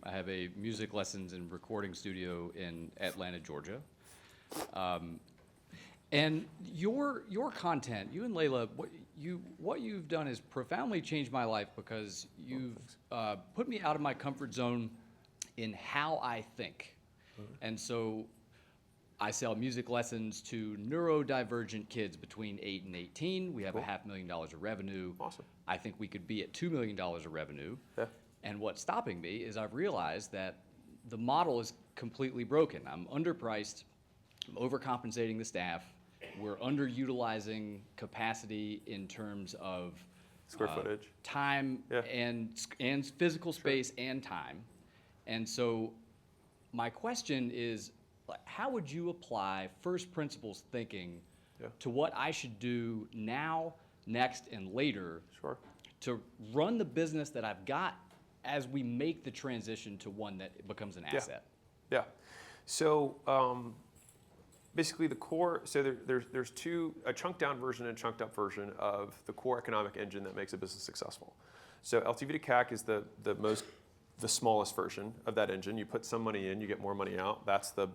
I have a music lessons and recording studio in Atlanta, Georgia. And your content, you and Layla, what you've done has profoundly changed my life because you've put me out of my comfort zone in how I think. And so I sell music lessons to neurodivergent kids between 8 and 18. We have $500,000 of revenue. Awesome. I think we could be at $2 million of revenue. Yeah. And what's stopping me is I've realized that the model is completely broken. I'm underpriced. I'm overcompensating the staff. We're underutilizing capacity in terms of Square footage, time, and physical space and time. And so my question is, how would you apply first principles thinking to what I should do now, next, and later to run the business that I've got as we make the transition to one that becomes an asset? Yeah. So basically the core, so there's a chunked down version and a chunked up version of the core economic engine that makes a business successful. So LTV to CAC is the smallest version of that engine. You put some money in, you get more money out. That's the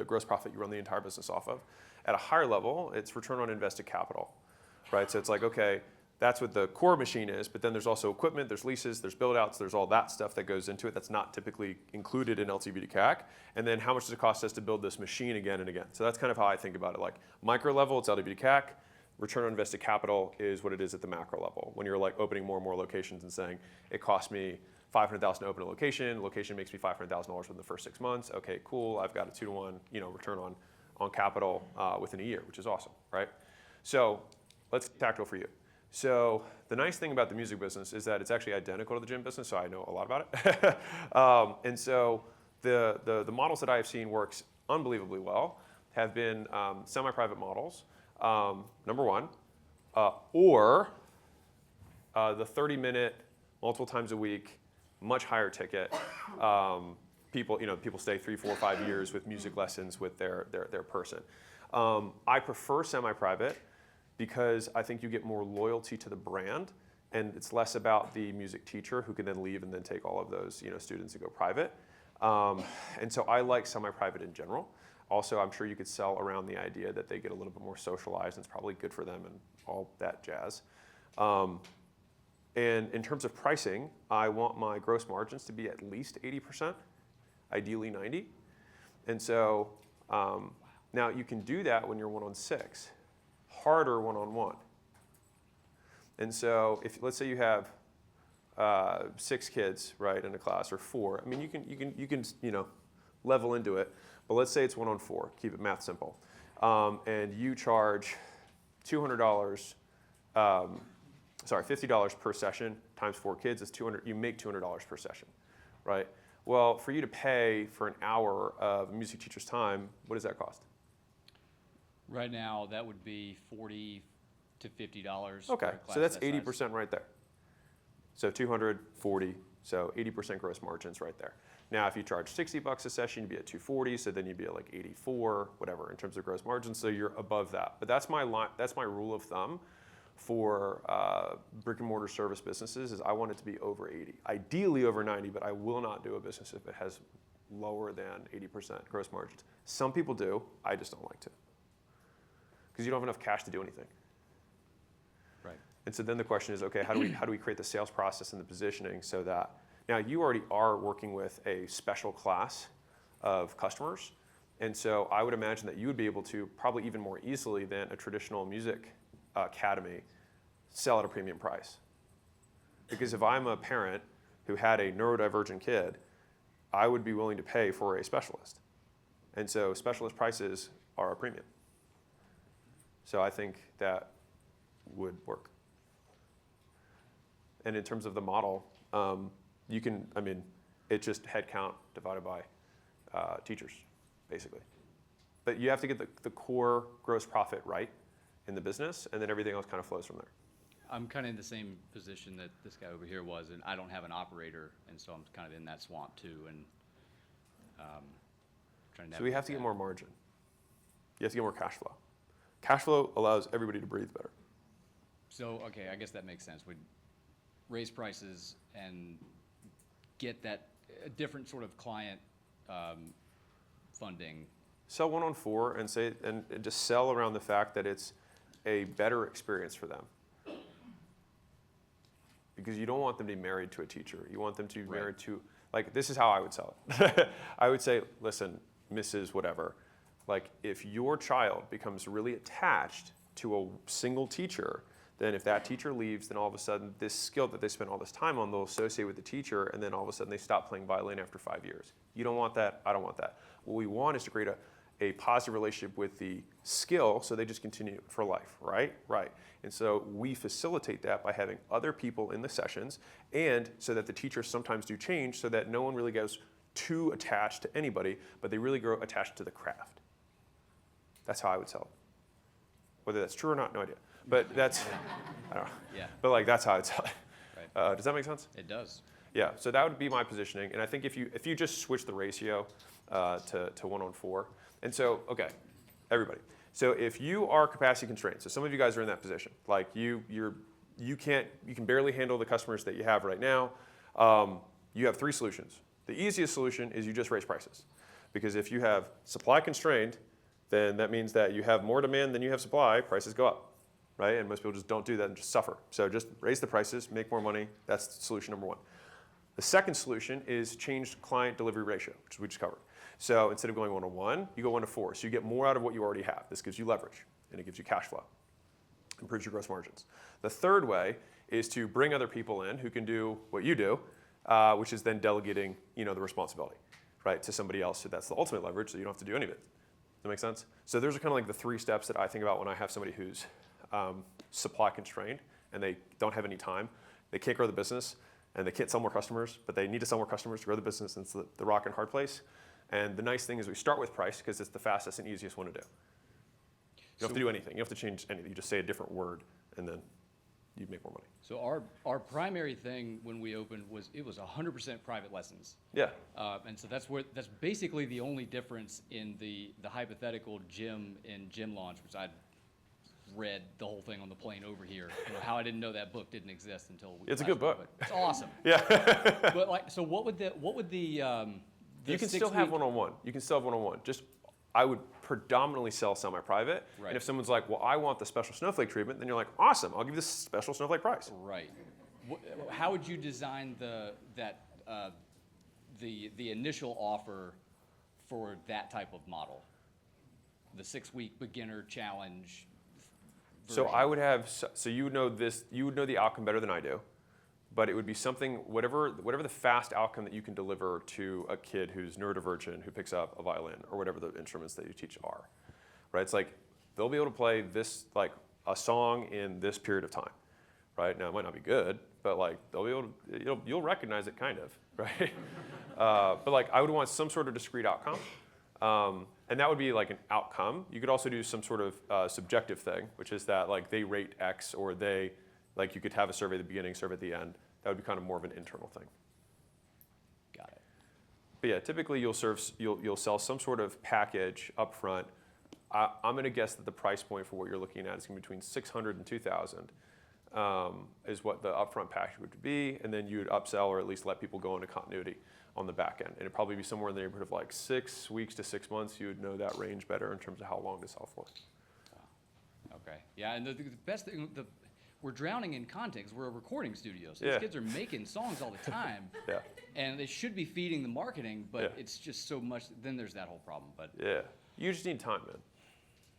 gross profit you run the entire business off of. At a higher level, it's return on invested capital, right? So it's like, okay, that's what the core machine is, but then there's also equipment, there's leases, there's build outs, there's all that stuff that goes into it that's not typically included in LTV to CAC. And then how much does it cost us to build this machine again and again? So that's kind of how I think about it. Like micro level, it's LTV to CAC. Return on invested capital is what it is at the macro level. When you're like opening more and more locations and saying, it cost me $500,000 to open a location. Location makes me $500,000 within the first 6 months. Okay, cool. I've got a 2-to-1, return on capital within a year, which is awesome, right? So let's get tactical for you. So the nice thing about the music business is that it's actually identical to the gym business, so I know a lot about it. And so the models that I have seen works unbelievably well have been semi-private models, number one, or the 30-minute, multiple times a week, much higher ticket. People stay 3, 4, 5 years with music lessons with their person. I prefer semi-private because I think you get more loyalty to the brand, and it's less about the music teacher who can then leave and then take all of those students and go private. And so I like semi-private in general. Also, I'm sure you could sell around the idea that they get a little bit more socialized, and it's probably good for them and all that jazz. And in terms of pricing, I want my gross margins to be at least 80%, ideally 90%. And so now you can do that when you're 1-on-6, harder 1-on-1. And so if let's say you have 6 kids, right, in a class, or 4, I mean you can level into it. But let's say it's 1-on-4, keep it math simple, and you charge $200. $50 per session times 4 kids is $200. You make $200 per session, right? Well, for you to pay for an hour of a music teacher's time, what does that cost? Right now, that would be $40 to $50. Okay, so that's 80% right there. So 240, so 80% gross margins right there. Now, if you charge $60 a session, you'd be at 240. So then you'd be at like 84, whatever, in terms of gross margins. So you're above that. But that's my rule of thumb for brick and mortar service businesses is I want it to be over 80, ideally over 90, but I will not do a business if it has lower than 80% gross margins. Some people do, I just don't like to, because you don't have enough cash to do anything. Right. And so then the question is, okay, how do we create the sales process and the positioning so that now you already are working with a special class of customers, and so I would imagine that you would be able to probably even more easily than a traditional music academy sell at a premium price. Because if I'm a parent who had a neurodivergent kid, I would be willing to pay for a specialist. And so specialist prices are a premium. So I think that would work. And in terms of the model, it's just headcount divided by teachers, basically. But you have to get the core gross profit right in the business, and then everything else kind of flows from there. I'm kind of in the same position that this guy over here was, and I don't have an operator, and so I'm kind of in that swamp too, and trying to. So we have to get more margin. You have to get more cash flow. Cash flow allows everybody to breathe better. So, okay, I guess that makes sense. We'd raise prices and get that, a different sort of client funding. Sell 1-on-4 and say, and just sell around the fact that it's a better experience for them. Because you don't want them to be married to a teacher. You want them to be married to, like, this is how I would sell it. I would say, listen, Mrs. Whatever, like, if your child becomes really attached to a single teacher, then if that teacher leaves, then all of a sudden this skill that they spent all this time on, they'll associate with the teacher, and then all of a sudden they stop playing violin after 5 years. You don't want that. I don't want that. What we want is to create a positive relationship with the skill, so they just continue for life, right? Right. And so we facilitate that by having other people in the sessions, and so that the teachers sometimes do change, so that no one really goes too attached to anybody, but they really grow attached to the craft. That's how I would sell it. Whether that's true or not, no idea. But that's, I don't know. Yeah. But like, that's how I'd sell it. Right. Does that make sense? It does. Yeah, so that would be my positioning. And I think if you just switch the ratio to 1-on-4, and so, okay, everybody. So if you are capacity constrained, so some of you guys are in that position, like you can barely handle the customers that you have right now. You have 3 solutions. The easiest solution is you just raise prices. Because if you have supply constrained, then that means that you have more demand than you have supply, prices go up, right? And most people just don't do that and just suffer. So just raise the prices, make more money. That's solution number 1. The second solution is change client delivery ratio, which we just covered. So instead of going 1-on-1, you go 1-to-4. So you get more out of what you already have. This gives you leverage, and it gives you cash flow, improves your gross margins. The third way is to bring other people in who can do what you do, which is then delegating, the responsibility, right, to somebody else. So that's the ultimate leverage, so you don't have to do any of it. Does that make sense? So those are kind of like the 3 steps that I think about when I have somebody who's supply constrained and they don't have any time. They can't grow the business and they can't sell more customers, but they need to sell more customers to grow the business, and it's the rock and hard place. And the nice thing is we start with price because it's the fastest and easiest one to do. You don't have to do anything. You don't have to change anything. You just say a different word and then you make more money. So our primary thing when we opened was it was 100% private lessons. Yeah. And so that's basically the only difference in the hypothetical gym and gym launch, which I'd read the whole thing on the plane over here. How I didn't know that book didn't exist until we. It's a good book. It's awesome. Yeah. But like, so what would the you can still have 1-on-1. You can still have 1-on-1. Just I would predominantly sell semi-private. Right. And if someone's like, well, I want the special snowflake treatment, then you're like, awesome, I'll give you this special snowflake price. Right. How would you design the initial offer for that type of model? The 6-week beginner challenge version. So I would have, so you would know this, you would know the outcome better than I do, but it would be something, whatever the fast outcome that you can deliver to a kid who's neurodivergent, who picks up a violin, or whatever the instruments that you teach are, right? It's like, they'll be able to play this, like a song in this period of time, right? Now, it might not be good, but like, they'll be able to, you'll recognize it kind of, right? But like, I would want some sort of discrete outcome. And that would be like an outcome. You could also do some sort of subjective thing, which is that like they rate X, or they, like you could have a survey at the beginning, survey at the end. That would be kind of more of an internal thing. Got it. But yeah, typically you'll sell some sort of package up front. I'm going to guess that the price point for what you're looking at is going to be between $600 and $2,000 is what the upfront package would be, and then you would upsell or at least let people go into continuity on the back end. And it'd probably be somewhere in the neighborhood of like 6 weeks to 6 months. You would know that range better in terms of how long to sell for. Okay. Yeah, and the best thing, we're drowning in context. We're a recording studio, so Yeah. these kids are making songs all the time. Yeah. And they should be feeding the marketing, but Yeah. it's just so much. Then there's that whole problem. But Yeah, you just need time, man.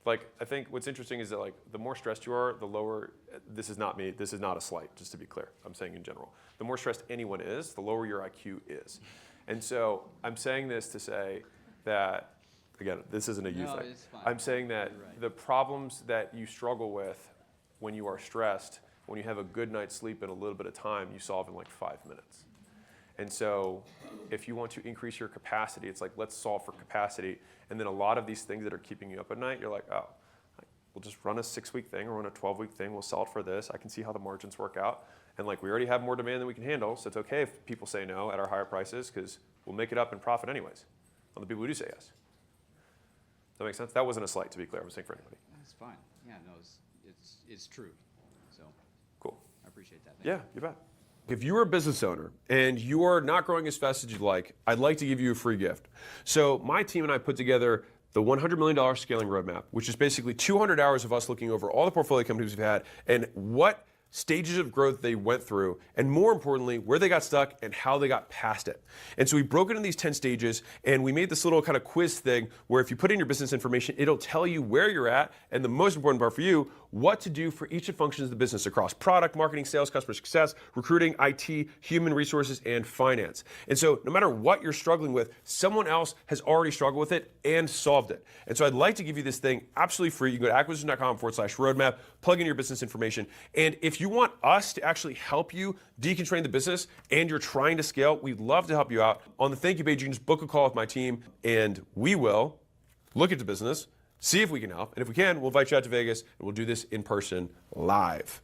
Like, I think what's interesting is that like the more stressed you are, the lower, this is not me, this is not a slight, just to be clear, I'm saying in general. The more stressed anyone is, the lower your IQ is. And so I'm saying this to say that, again, this isn't a you No, thing. it's fine. I'm saying that You're right. the problems that you struggle with when you are stressed, when you have a good night's sleep and a little bit of time, you solve in like 5 minutes. And so if you want to increase your capacity, it's like, let's solve for capacity. And then a lot of these things that are keeping you up at night, you're like, oh, we'll just run a 6-week thing or run a 12-week thing. We'll sell it for this. I can see how the margins work out. And like, we already have more demand than we can handle. So it's okay if people say no at our higher prices, because we'll make it up in profit anyways on the people who do say yes. Does that make sense? That wasn't a slight, to be clear. I'm saying for anybody. that's fine. Yeah, no, it's true. So Cool. I appreciate that. Thank Yeah, you bet. If you're a business owner and you're not growing as fast as you'd like, I'd like to give you a free gift. So my team and I put together the $100 million scaling roadmap, which is basically 200 hours of us looking over all the portfolio companies we've had and what stages of growth they went through, and more importantly, where they got stuck and how they got past it. And so we broke it into these 10 stages, and we made this little kind of quiz thing where if you put in your business information, it'll tell you where you're at, and the most important part for you, what to do for each of the functions of the business across product, marketing, sales, customer success, recruiting, IT, human resources, and finance. And so no matter what you're struggling with, someone else has already struggled with it and solved it. And so I'd like to give you this thing absolutely free. You can go to acquisition.com/roadmap, plug in your business information. And if you want us to actually help you deconstrain the business and you're trying to scale, we'd love to help you out. On the thank you page, you can just book a call with my team and we will look at the business, see if we can help. And if we can, we'll invite you out to Vegas and we'll do this in person live.